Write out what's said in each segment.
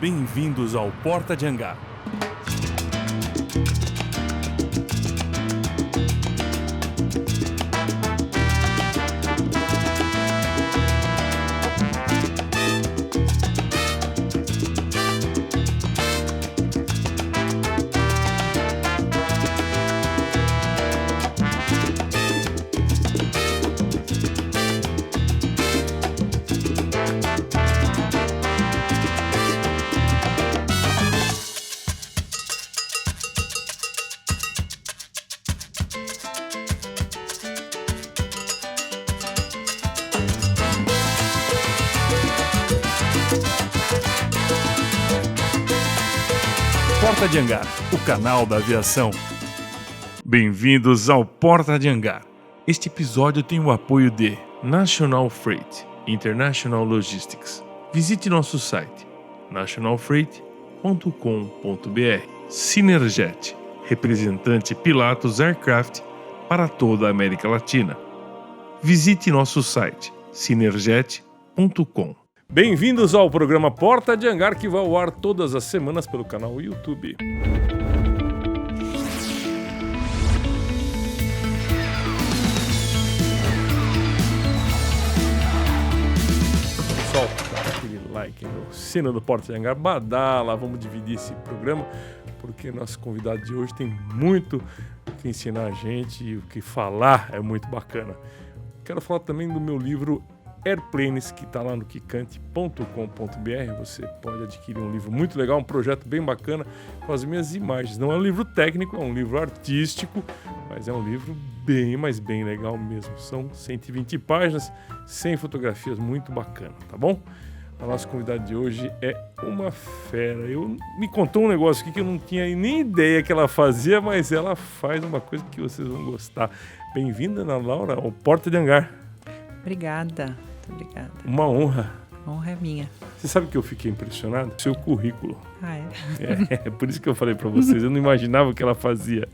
Bem-vindos ao Porta de Hangar. Porta de Hangar, o canal da aviação. Bem-vindos ao Porta de Hangar. Este episódio tem o apoio de National Freight International Logistics. Visite nosso site nationalfreight.com.br. Synerjet, representante Pilatus Aircraft para toda a América Latina. Visite nosso site synerjet.com. Bem-vindos ao programa Porta de Hangar, que vai ao ar todas as semanas pelo canal YouTube. Pessoal, dá aquele like no sino do Porta de Hangar, badala, vamos dividir esse programa, porque nosso convidado de hoje tem muito o que ensinar a gente e o que falar é muito bacana. Quero falar também do meu livro Airplanes, que está lá no quicante.com.br. Você pode adquirir um livro muito legal, um projeto bem bacana com as minhas imagens. Não é um livro técnico, é um livro artístico, mas é um livro bem, mas bem legal mesmo. São 120 páginas, sem fotografias, muito bacana, tá bom? A nossa convidada de hoje é uma fera. Me contou um negócio aqui que eu não tinha nem ideia que ela fazia, mas ela faz uma coisa que vocês vão gostar. Bem-vinda, Ana Laura, ao Porta de Hangar. Obrigada. Obrigada. Uma honra. A honra é minha. Você sabe que eu fiquei impressionado? Seu currículo. Ah, é? É por isso que eu falei pra vocês. Eu não imaginava o que ela fazia.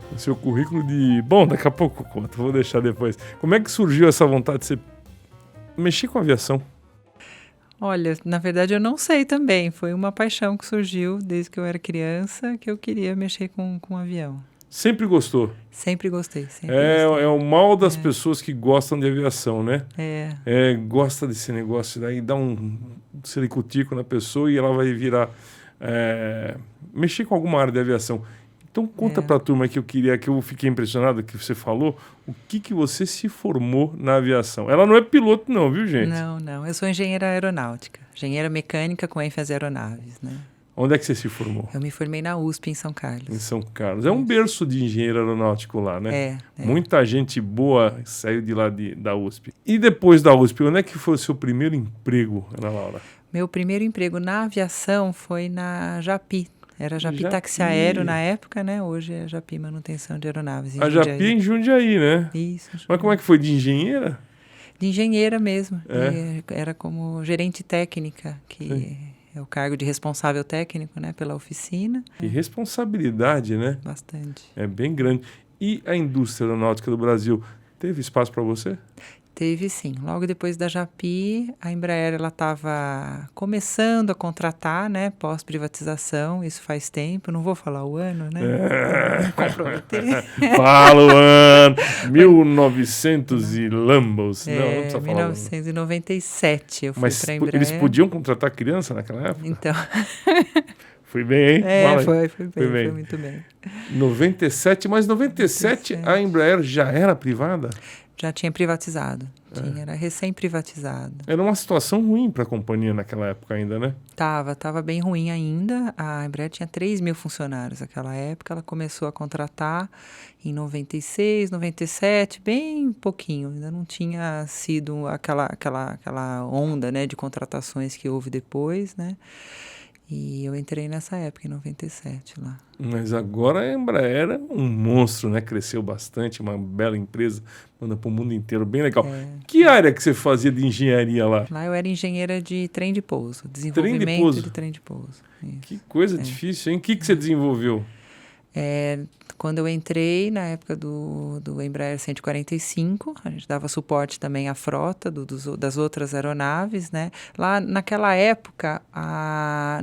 O seu currículo de... Bom, daqui a pouco eu conto. Vou deixar depois. Como é que surgiu essa vontade de você mexer com aviação? Olha, na verdade eu não sei também. Foi uma paixão que surgiu desde que eu era criança, que eu queria mexer com avião. Sempre gostou? Sempre gostei. É o mal das pessoas que gostam de aviação, né? Gosta desse negócio, daí dá um ciricutico na pessoa e ela vai virar... mexer com alguma área de aviação. Então conta pra turma que eu fiquei impressionado que você falou, o que você se formou na aviação. Ela não é piloto não, viu, gente? Não. Eu sou engenheira aeronáutica. Engenheira mecânica com ênfase em aeronaves, né? Onde é que você se formou? Eu me formei na USP, em São Carlos. Em São Carlos. É um berço de engenheiro aeronáutico lá, né? É. Muita gente boa saiu de lá da USP. E depois da USP, onde é que foi o seu primeiro emprego, Ana Laura? Meu primeiro emprego na aviação foi na Japi. Era Japi Táxi Aéreo na época, né? Hoje é Japi Manutenção de Aeronaves. A Japi em Jundiaí, né? Isso. Mas como é que foi? De engenheira? De engenheira mesmo. Era como gerente técnica, que... Sim. É o cargo de responsável técnico, né, pela oficina. E responsabilidade, né? Bastante. É bem grande. E a indústria aeronáutica do Brasil, teve espaço para você? Teve sim. Logo depois da Japi, a Embraer estava começando a contratar, né, pós-privatização. Isso faz tempo, não vou falar o ano, né? Não comprometer. Fala o ano, 1900 e lambos. Não precisa falar. 1997 eu fui para a Embraer. Eles podiam contratar criança naquela época? Então... Foi bem, hein? Foi muito bem. 97, mas 97 a Embraer já era privada? Já tinha privatizado. Era recém-privatizado. Era uma situação ruim para a companhia naquela época ainda, né? Tava bem ruim ainda. A Embraer tinha 3.000 funcionários naquela época. Ela começou a contratar em 96, 97, bem pouquinho. Ainda não tinha sido aquela onda, né, de contratações que houve depois, né? E eu entrei nessa época, em 97, lá. Mas agora a Embraer é um monstro, né? Cresceu bastante, uma bela empresa, manda para o mundo inteiro, bem legal. Que área que você fazia de engenharia lá? Lá eu era engenheira de trem de pouso, desenvolvimento de trem de pouso. Isso. Que coisa difícil, hein? O que você desenvolveu? Quando eu entrei, na época do Embraer 145, a gente dava suporte também à frota das outras aeronaves, né? Lá, naquela época,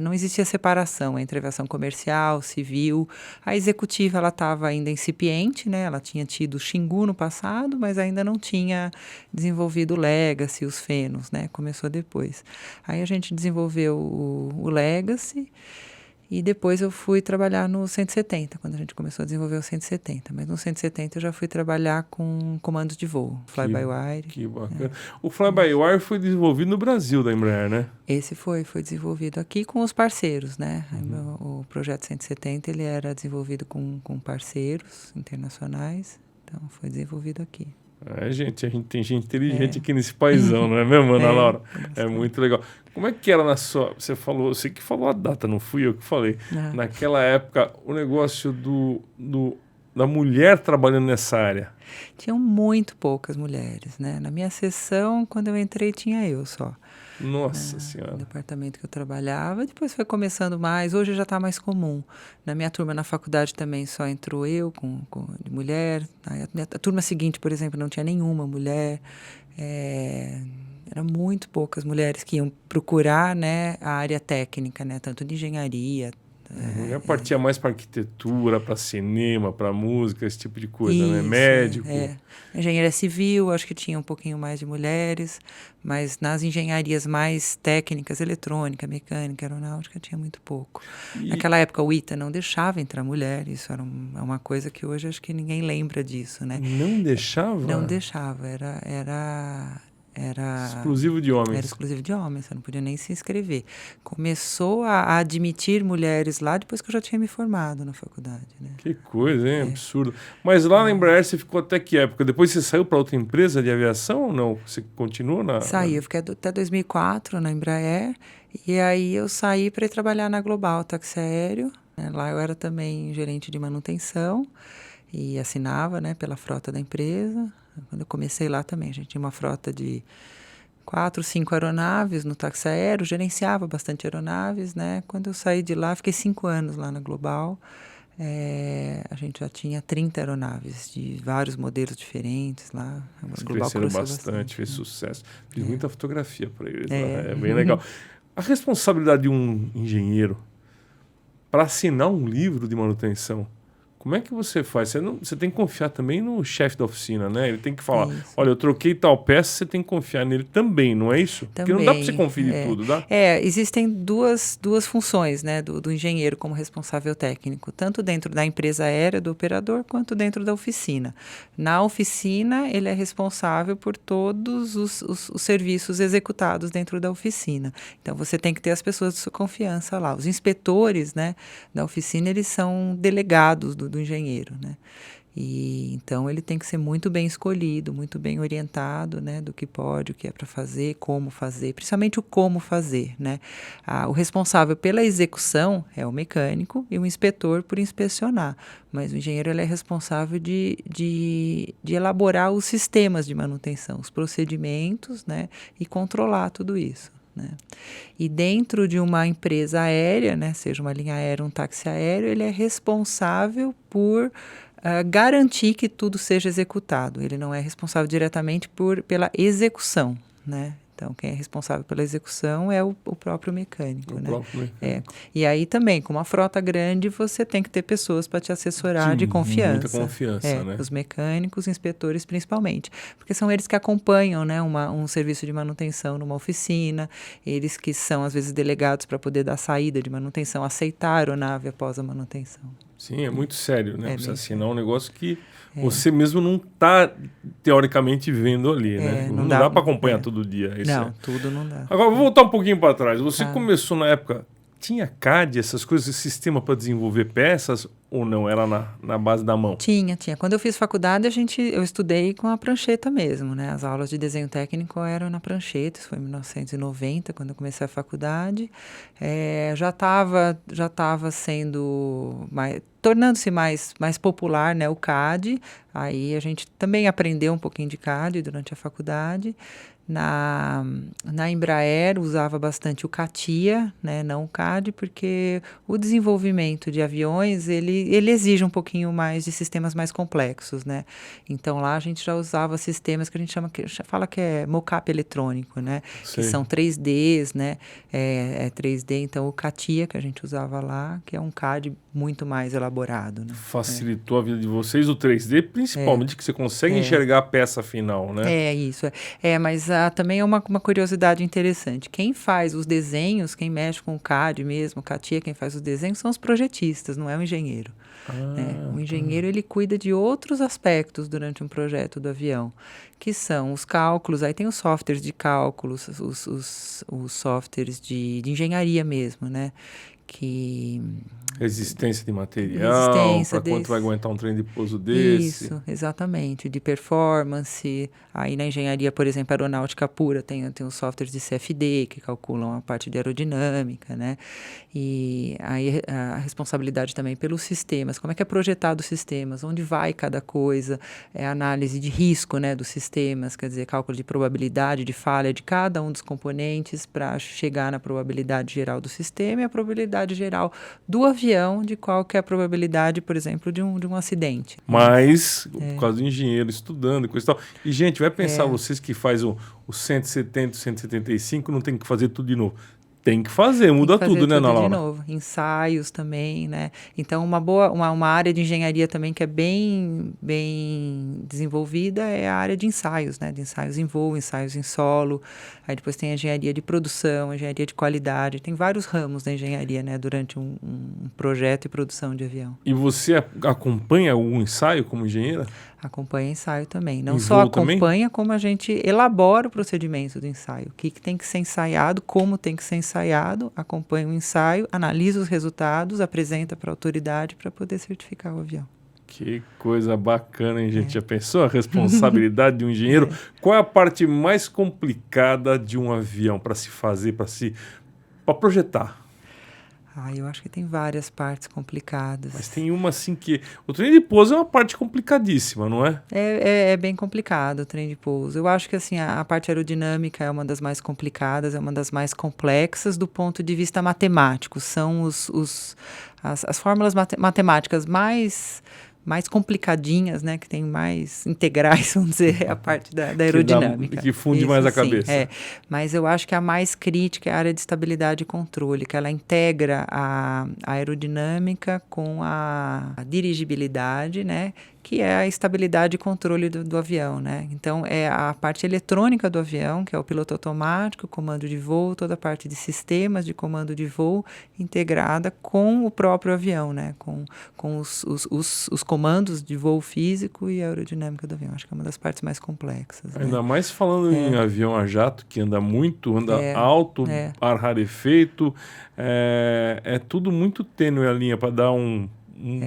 não existia separação entre aviação comercial, civil. A executiva, ela estava ainda incipiente, né? Ela tinha tido o Xingu no passado, mas ainda não tinha desenvolvido o Legacy, os Phenos, né? Começou depois. Aí a gente desenvolveu o Legacy. E depois eu fui trabalhar no 170, quando a gente começou a desenvolver o 170. Mas no 170 eu já fui trabalhar com comandos de voo, fly-by-wire. Que bacana. O fly-by-wire foi desenvolvido no Brasil da Embraer, né? Esse foi desenvolvido aqui com os parceiros, né? O projeto 170 ele era desenvolvido com parceiros internacionais, então foi desenvolvido aqui. A gente tem gente inteligente aqui nesse paizão, não é mesmo, Ana Laura? É muito legal. Como é que era na sua... Você que falou a data, não fui eu que falei. Naquela época, o negócio da mulher trabalhando nessa área. Tinham muito poucas mulheres, né? Na minha sessão, quando eu entrei, tinha eu só. Nossa Senhora. No departamento que eu trabalhava, depois foi começando mais, hoje já está mais comum. Na minha turma na faculdade também só entrou eu de mulher. A turma seguinte, por exemplo, não tinha nenhuma mulher. Eram muito poucas mulheres que iam procurar, né, a área técnica, né, tanto de engenharia. Eu partia mais para arquitetura, para cinema, para música, esse tipo de coisa, né? Médico. Engenharia civil, acho que tinha um pouquinho mais de mulheres, mas nas engenharias mais técnicas, eletrônica, mecânica, aeronáutica, tinha muito pouco. Naquela época, o ITA não deixava entrar mulher, isso era uma coisa que hoje acho que ninguém lembra disso, né? Não deixava? Não deixava, era exclusivo de homens. Era exclusivo de homens, você não podia nem se inscrever. Começou a admitir mulheres lá depois que eu já tinha me formado na faculdade, né? Que coisa, hein? Absurdo. Mas lá na Embraer você ficou até que época? Depois você saiu para outra empresa de aviação ou não? Você continuou na... Saí, eu fiquei até 2004 na Embraer e aí eu saí para ir trabalhar na Global Táxi Aéreo. Lá eu era também gerente de manutenção e assinava, né, pela frota da empresa. Quando eu comecei lá também, a gente tinha uma frota de 4, 5 aeronaves no táxi aéreo, gerenciava bastante aeronaves, né? Quando eu saí de lá, fiquei 5 anos lá na Global, a gente já tinha 30 aeronaves de vários modelos diferentes lá. Eles cresceram bastante, fez sucesso. Fiz muita fotografia para eles lá, é bem legal. A responsabilidade de um engenheiro para assinar um livro de manutenção, como é que você faz? Você tem que confiar também no chefe da oficina, né? Ele tem que falar, olha, eu troquei tal peça, você tem que confiar nele também, não é isso? Também, porque não dá para você conferir tudo, dá? Existem duas funções, né, do engenheiro como responsável técnico, tanto dentro da empresa aérea, do operador, quanto dentro da oficina. Na oficina, ele é responsável por todos os serviços executados dentro da oficina. Então, você tem que ter as pessoas de sua confiança lá. Os inspetores, né, da oficina, eles são delegados do engenheiro, né? E então ele tem que ser muito bem escolhido, muito bem orientado, né, do que pode, o que é para fazer, como fazer, principalmente o como fazer, né? O responsável pela execução é o mecânico e o inspetor por inspecionar, mas o engenheiro ele é responsável de elaborar os sistemas de manutenção, os procedimentos, né, e controlar tudo isso. Né? E dentro de uma empresa aérea, né, seja uma linha aérea, um táxi aéreo, ele é responsável por garantir que tudo seja executado. Ele não é responsável diretamente pela execução, né? Então, quem é responsável pela execução é o próprio mecânico, né? Próprio mecânico. E aí também, com uma frota grande, você tem que ter pessoas para te assessorar de confiança. Muita confiança, né? Os mecânicos, inspetores principalmente. Porque são eles que acompanham, né, um serviço de manutenção numa oficina, eles que são, às vezes, delegados para poder dar saída de manutenção, aceitar a aeronave após a manutenção. Sim, é muito sério, né? Você assinar um negócio que você mesmo não está, teoricamente, vendo ali, né? Não dá para acompanhar todo dia. Tudo não dá. Agora, vou voltar um pouquinho para trás. Você começou na época... Tinha CAD, essas coisas, esse sistema para desenvolver peças ou não? Era na base da mão? Tinha. Quando eu fiz faculdade, eu estudei com a prancheta mesmo, né? As aulas de desenho técnico eram na prancheta, isso foi em 1990, quando eu comecei a faculdade. Já estava sendo tornando-se mais popular, né, o CAD. Aí a gente também aprendeu um pouquinho de CAD durante a faculdade. Na Embraer usava bastante o CATIA, né, não o CAD, porque o desenvolvimento de aviões, ele exige um pouquinho mais de sistemas mais complexos, né? Então lá a gente já usava sistemas que a gente fala que é mockup eletrônico, né? Que são 3Ds, né? É 3D, então o CATIA que a gente usava lá, que é um CAD muito mais elaborado, né? Facilitou a vida de vocês o 3D, principalmente que você consegue enxergar a peça final, né? É isso. Mas também é uma curiosidade interessante. Quem faz os desenhos, quem mexe com o CAD mesmo, o CATIA, quem faz os desenhos são os projetistas, não é o engenheiro. O engenheiro ele cuida de outros aspectos durante um projeto do avião, que são os cálculos, aí tem os softwares de cálculos, os softwares de engenharia mesmo, né? Resistência de material, para quanto vai aguentar um trem de pouso desse. Isso, exatamente, de performance. Aí na engenharia, por exemplo, aeronáutica pura, tem os softwares de CFD, que calculam a parte de aerodinâmica, né? E aí a responsabilidade também pelos sistemas, como é que é projetado os sistemas, onde vai cada coisa, análise de risco, né, dos sistemas, quer dizer, cálculo de probabilidade de falha de cada um dos componentes para chegar na probabilidade geral do sistema e a probabilidade geral do avião, de qual que é a probabilidade, por exemplo, de um acidente. Mas, por causa do engenheiro estudando e coisa e tal. E, gente, vai pensar, vocês que fazem o 170, 175, não tem que fazer tudo de novo. Tem que fazer, muda tudo, né, Ana Laura? De novo, ensaios também, né? Então, uma área de engenharia também que é bem desenvolvida é a área de ensaios, né? De ensaios em voo, ensaios em solo. Aí depois tem a engenharia de produção, engenharia de qualidade. Tem vários ramos da engenharia, né? Durante um projeto e produção de avião. E você acompanha algum ensaio como engenheira? Acompanha ensaio também. Não só acompanha, como a gente elabora o procedimento do ensaio. O que tem que ser ensaiado, como tem que ser ensaiado, acompanha o ensaio, analisa os resultados, apresenta para a autoridade para poder certificar o avião. Que coisa bacana, hein, gente? Já pensou a responsabilidade de um engenheiro? Qual é a parte mais complicada de um avião para se fazer, para projetar? Eu acho que tem várias partes complicadas. Mas tem uma assim que... O trem de pouso é uma parte complicadíssima, não é? É bem complicado o trem de pouso. Eu acho que assim, a parte aerodinâmica é uma das mais complicadas, é uma das mais complexas do ponto de vista matemático. São as fórmulas matemáticas mais complicadinhas, né, que tem mais integrais, vamos dizer, a parte da aerodinâmica. Que funde mais a cabeça. Mas eu acho que a mais crítica é a área de estabilidade e controle, que ela integra a aerodinâmica com a dirigibilidade, né, que é a estabilidade e controle do avião, né? Então, é a parte eletrônica do avião, que é o piloto automático, o comando de voo, toda a parte de sistemas de comando de voo integrada com o próprio avião, né? Com os comandos de voo físico e a aerodinâmica do avião. Acho que é uma das partes mais complexas. Ainda mais falando em avião a jato, que anda muito, alto, ar rarefeito, é tudo muito tênue a linha para dar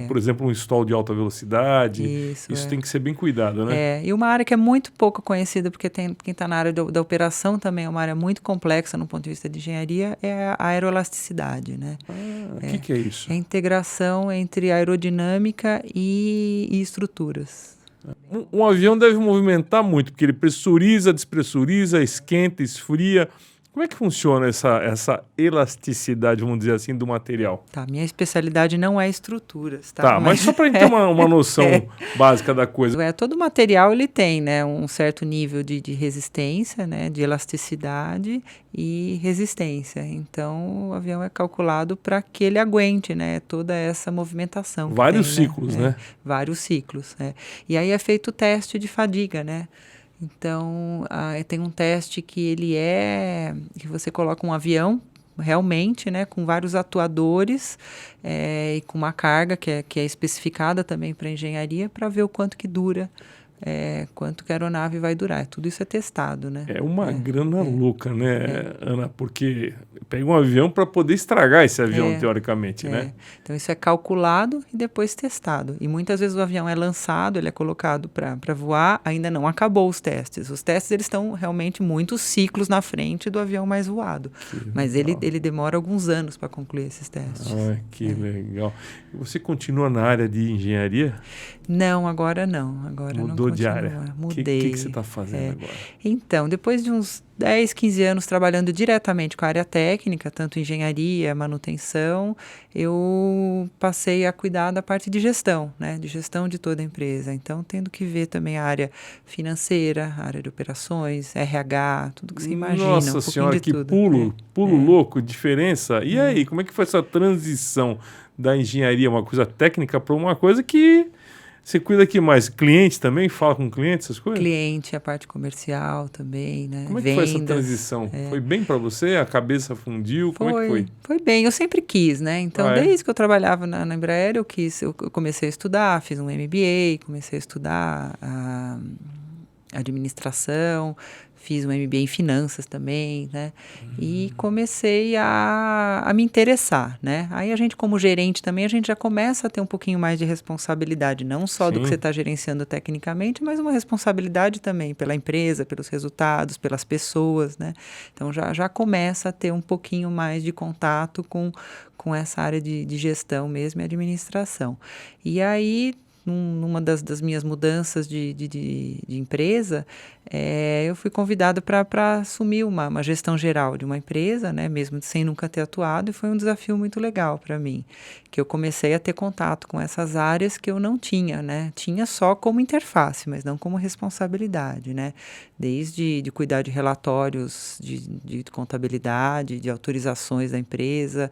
por exemplo, um stall de alta velocidade. Isso tem que ser bem cuidado, né? E uma área que é muito pouco conhecida, porque quem está na área da operação também é uma área muito complexa no ponto de vista de engenharia, é a aeroelasticidade, né? O que é isso? É a integração entre aerodinâmica e estruturas. Um avião deve movimentar muito, porque ele pressuriza, despressuriza, esquenta, esfria. Como é que funciona essa elasticidade, vamos dizer assim, do material? Minha especialidade não é estruturas, tá? Mas só para a gente ter uma noção básica da coisa. Todo material ele tem, né, um certo nível de resistência, né, de elasticidade e resistência. Então, o avião é calculado para que ele aguente, né, toda essa movimentação. Vários ciclos, né? Vários ciclos, E aí é feito o teste de fadiga, né? Então, tem um teste que que você coloca um avião, realmente, né, com vários atuadores e com uma carga que é especificada também para engenharia, para ver o quanto que dura, quanto que a aeronave vai durar. Tudo isso é testado, né? É uma grana louca, né, Ana? Porque pega um avião para poder estragar esse avião, teoricamente, né? Então, isso é calculado e depois testado. E muitas vezes o avião é lançado, ele é colocado para voar, ainda não acabou os testes. Os testes, eles estão realmente muitos ciclos na frente do avião mais voado. Mas ele demora alguns anos para concluir esses testes. Que legal. E você continua na área de engenharia? Não, agora não. Agora mudou não de área? Mudei. O que você está fazendo agora? Então, depois de uns 10, 15 anos trabalhando diretamente com a área técnica, tanto engenharia, manutenção, eu passei a cuidar da parte de gestão, né? De gestão de toda a empresa. Então, tendo que ver também a área financeira, a área de operações, RH, tudo que você imagina. Nossa senhora, que tudo. pulo louco, diferença. E aí, como é que foi essa transição da engenharia, uma coisa técnica, para uma coisa que você cuida aqui mais? Cliente também? Fala com clientes, essas coisas? Cliente, a parte comercial também, né? Como é que Vendas, foi essa transição? Foi bem para você? A cabeça fundiu? Como é que foi? Foi bem, eu sempre quis, né? Então, desde que eu trabalhava na Embraer, eu comecei a estudar, fiz um MBA, comecei a estudar a administração, fiz um MBA em finanças também, né? E comecei a me interessar, né? Aí a gente, como gerente também, a gente já começa a ter um pouquinho mais de responsabilidade, não só do que você está gerenciando tecnicamente, mas uma responsabilidade também pela empresa, pelos resultados, pelas pessoas, né? Então já começa a ter um pouquinho mais de contato com essa área de gestão mesmo e administração. E aí, numa das minhas mudanças de empresa, eu fui convidada para assumir uma gestão geral de uma empresa, né, mesmo sem nunca ter atuado, e foi um desafio muito legal para mim, que eu comecei a ter contato com essas áreas que eu não tinha, né, tinha só como interface, mas não como responsabilidade, né, desde de cuidar de relatórios de contabilidade, de autorizações da empresa,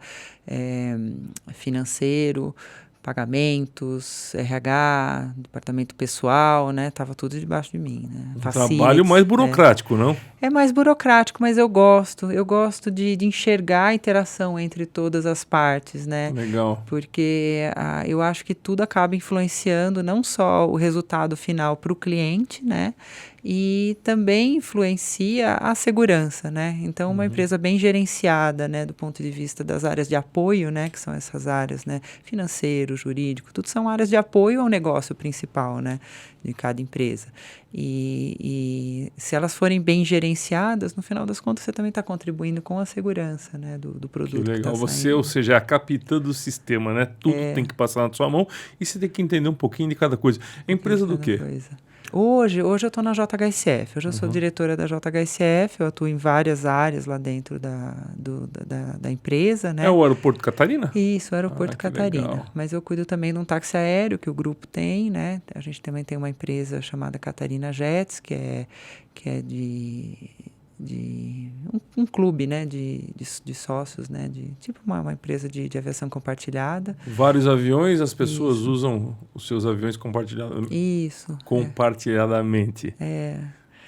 financeiro, pagamentos, RH, departamento pessoal, né? Tava tudo debaixo de mim, né? Um trabalho mais burocrático, não? É mais burocrático, mas eu gosto de enxergar a interação entre todas as partes, né? Legal. Porque eu acho que tudo acaba influenciando não só o resultado final para o cliente, né? E também influencia a segurança, né? Então, uma empresa bem gerenciada, né, do ponto de vista das áreas de apoio, né, que são essas áreas, né, financeiro, jurídico, tudo são áreas de apoio ao negócio principal, né, de cada empresa. E se elas forem bem gerenciadas, no final das contas, você também está contribuindo com a segurança, né, do produto. Que legal. Que tá Você, ou seja, é a capitã do sistema, né? Tudo tem que passar na sua mão e você tem que entender um pouquinho de cada coisa. É empresa do quê? Hoje eu estou na JHSF, hoje eu sou diretora da JHSF, eu atuo em várias áreas lá dentro da empresa, né? É o Aeroporto Catarina? Isso, o Aeroporto Catarina. Legal. Mas eu cuido também de um táxi aéreo que o grupo tem, né? A gente também tem uma empresa chamada Catarina Jets, que é de um clube, né, de sócios, né, tipo uma empresa de aviação compartilhada. Vários aviões, as pessoas usam os seus aviões compartilhadamente.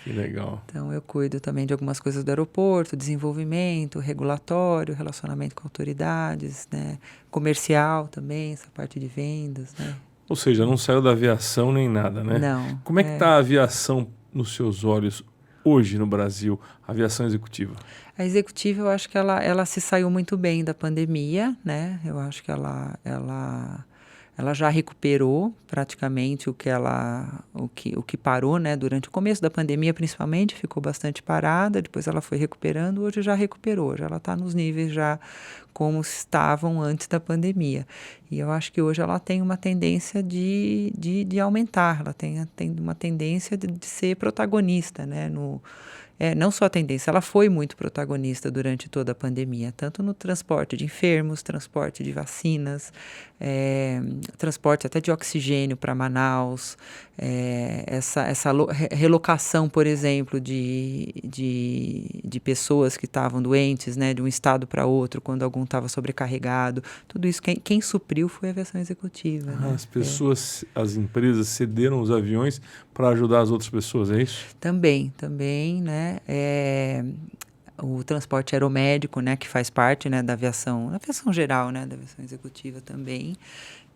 Que legal. Então, eu cuido também de algumas coisas do aeroporto, desenvolvimento, regulatório, relacionamento com autoridades, né, comercial também, essa parte de vendas, né. Ou seja, não saiu da aviação nem nada, né? Não. Como é que está a aviação nos seus olhos hoje no Brasil, a aviação executiva? A executiva, eu acho que ela se saiu muito bem da pandemia, né? Eu acho que ela já recuperou praticamente o que parou, né? Durante o começo da pandemia, principalmente, ficou bastante parada, depois ela foi recuperando, hoje já recuperou, já ela está nos níveis já como estavam antes da pandemia. E eu acho que hoje ela tem uma tendência de aumentar, ela tem uma tendência de ser protagonista, né? Não só a tendência, ela foi muito protagonista durante toda a pandemia, tanto no transporte de enfermos, transporte de vacinas, transporte até de oxigênio para Manaus, essa relocação, por exemplo, de pessoas que estavam doentes, né, de um estado para outro, quando algum estava sobrecarregado, tudo isso, quem supriu foi a aviação executiva. Né? As pessoas, as empresas cederam os aviões para ajudar as outras pessoas, é isso? Também, né? O transporte aeromédico, né, que faz parte, né, da aviação geral, né, da aviação executiva também,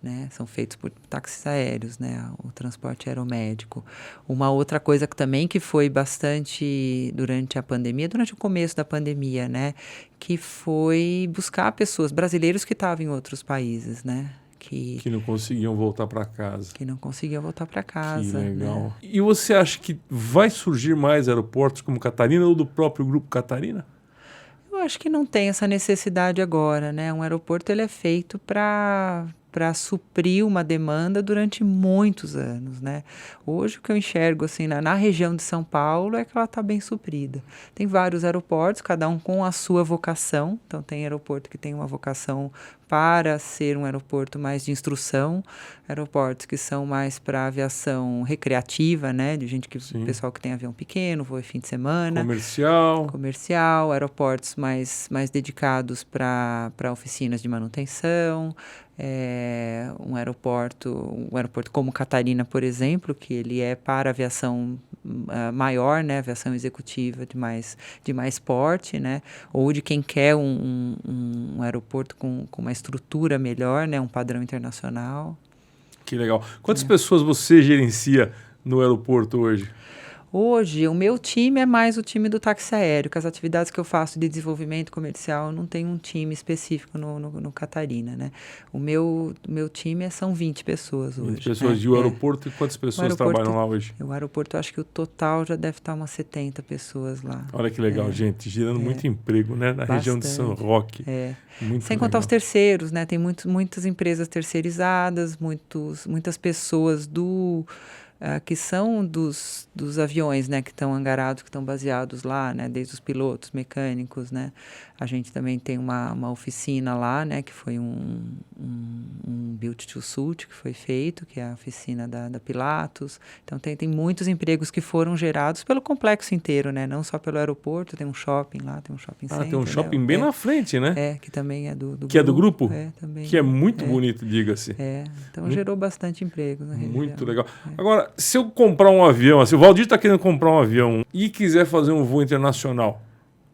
né, são feitos por táxis aéreos, né, o transporte aeromédico. Uma outra coisa que foi bastante durante a pandemia, durante o começo da pandemia, né, que foi buscar pessoas, brasileiros que estavam em outros países, né, que não conseguiam voltar para casa. Que legal. Né? E você acha que vai surgir mais aeroportos como Catarina ou do próprio Grupo Catarina? Eu acho que não tem essa necessidade agora, né? Um aeroporto ele é feito para para suprir uma demanda durante muitos anos, né? Hoje o que eu enxergo assim, na região de São Paulo é que ela está bem suprida. Tem vários aeroportos, cada um com a sua vocação. Então tem aeroporto que tem uma vocação para ser um aeroporto mais de instrução, aeroportos que são mais para aviação recreativa, né? De gente que pessoal que tem avião pequeno, voa fim de semana. Comercial, aeroportos mais dedicados para oficinas de manutenção. Um aeroporto como Catarina, por exemplo, que ele é para aviação maior, né, aviação executiva de mais porte, né, ou de quem quer um aeroporto com uma estrutura melhor, né, um padrão internacional. Que legal. Quantas pessoas você gerencia no aeroporto hoje? Hoje, o meu time é mais o time do táxi aéreo, que as atividades que eu faço de desenvolvimento comercial não tem um time específico no Catarina, né? O meu time são 20 pessoas hoje. 20 pessoas. E o aeroporto, e quantas pessoas trabalham lá hoje? O aeroporto, eu acho que o total já deve estar umas 70 pessoas lá. Olha que legal, gente. Gerando muito emprego, né? Na região de São Roque. Sem contar os terceiros, né? Tem muitas empresas terceirizadas, muitas pessoas que são dos aviões, né, que estão angarados, que estão baseados lá, né, desde os pilotos, mecânicos, né. A gente também tem uma oficina lá, né, que foi um Build to Suit que foi feito, que é a oficina da Pilatus. Então tem muitos empregos que foram gerados pelo complexo inteiro, né, não só pelo aeroporto, tem um shopping lá, tem um shopping center. Tem um shopping bem na frente, né? Que também é do grupo. Que é do grupo? Também. Que é muito bonito, diga-se. Então gerou bastante emprego na região. Muito legal. Agora, se eu comprar um avião, se o Valdir está querendo comprar um avião e quiser fazer um voo internacional,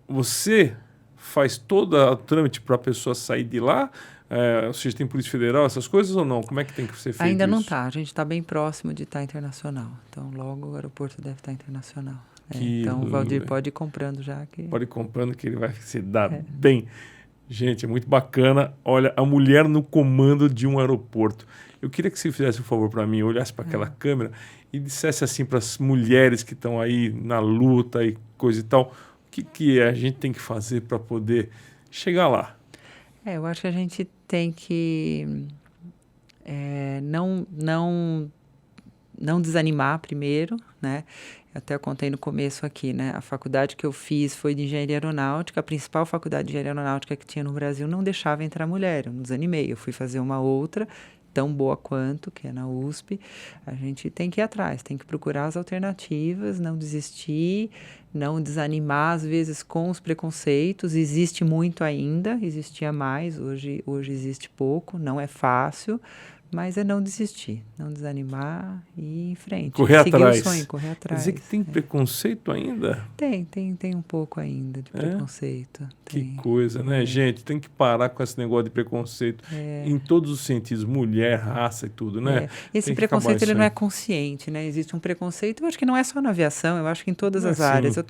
você faz todo o trâmite para a pessoa sair de lá? Vocês têm Polícia Federal, essas coisas ou não? Como é que tem que ser feito Ainda não isso? está. A gente está bem próximo de estar internacional. Então, logo o aeroporto deve estar internacional. Então, o Valdir pode ir comprando já. Pode ir comprando que ele vai se dar bem. Gente, é muito bacana. Olha, a mulher no comando de um aeroporto. Eu queria que você fizesse um favor para mim, olhasse para aquela câmera e dissesse assim para as mulheres que estão aí na luta e coisa e tal, o que a gente tem que fazer para poder chegar lá? Eu acho que a gente tem que não desanimar primeiro, né? Eu até contei no começo aqui, né? A faculdade que eu fiz foi de engenharia aeronáutica. A principal faculdade de engenharia aeronáutica que tinha no Brasil não deixava entrar mulher. Eu não desanimei. Eu fui fazer uma outra, tão boa quanto, que é na USP. A gente tem que ir atrás, tem que procurar as alternativas, não desistir, não desanimar, às vezes, com os preconceitos. Existe muito ainda, existia mais, hoje existe pouco, não é fácil, mas é não desistir, não desanimar e ir em frente. Correr atrás. Seguir o sonho, correr atrás. Quer dizer que tem preconceito ainda? Tem um pouco ainda de preconceito. Que coisa, né, gente? Tem que parar com esse negócio de preconceito em todos os sentidos, mulher, raça e tudo, né? Esse preconceito ele não é consciente, né? Existe um preconceito, eu acho que não é só na aviação, eu acho que em todas as áreas. Eu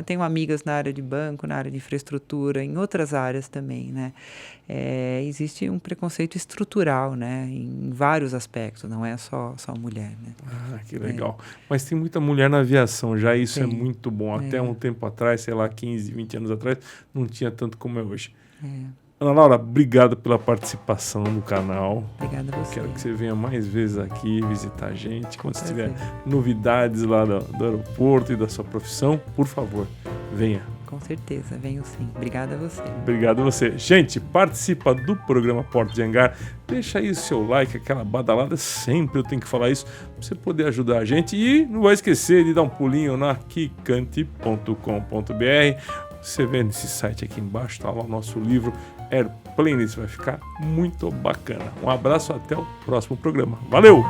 tenho amigas na área de banco, na área de infraestrutura, em outras áreas também, né? Existe um preconceito estrutural, né? Em vários aspectos, não é só mulher, né? Que legal. Mas tem muita mulher na aviação já, isso é muito bom. Até um tempo atrás, sei lá, 15, 20 anos atrás, não tinha tanto como é hoje. Ana Laura, obrigado pela participação no canal. Obrigada a você. Quero que você venha mais vezes aqui visitar a gente. Quando você tiver novidades lá do aeroporto e da sua profissão, por favor, venha. Com certeza, venho sim. Obrigada a você. Obrigado a você. Gente, participa do programa Porta de Hangar. Deixa aí o seu like, aquela badalada. Sempre eu tenho que falar isso para você poder ajudar a gente. E não vai esquecer de dar um pulinho na kikante.com.br. Você vê nesse site aqui embaixo, está lá o nosso livro Airplanes. Vai ficar muito bacana. Um abraço, até o próximo programa. Valeu!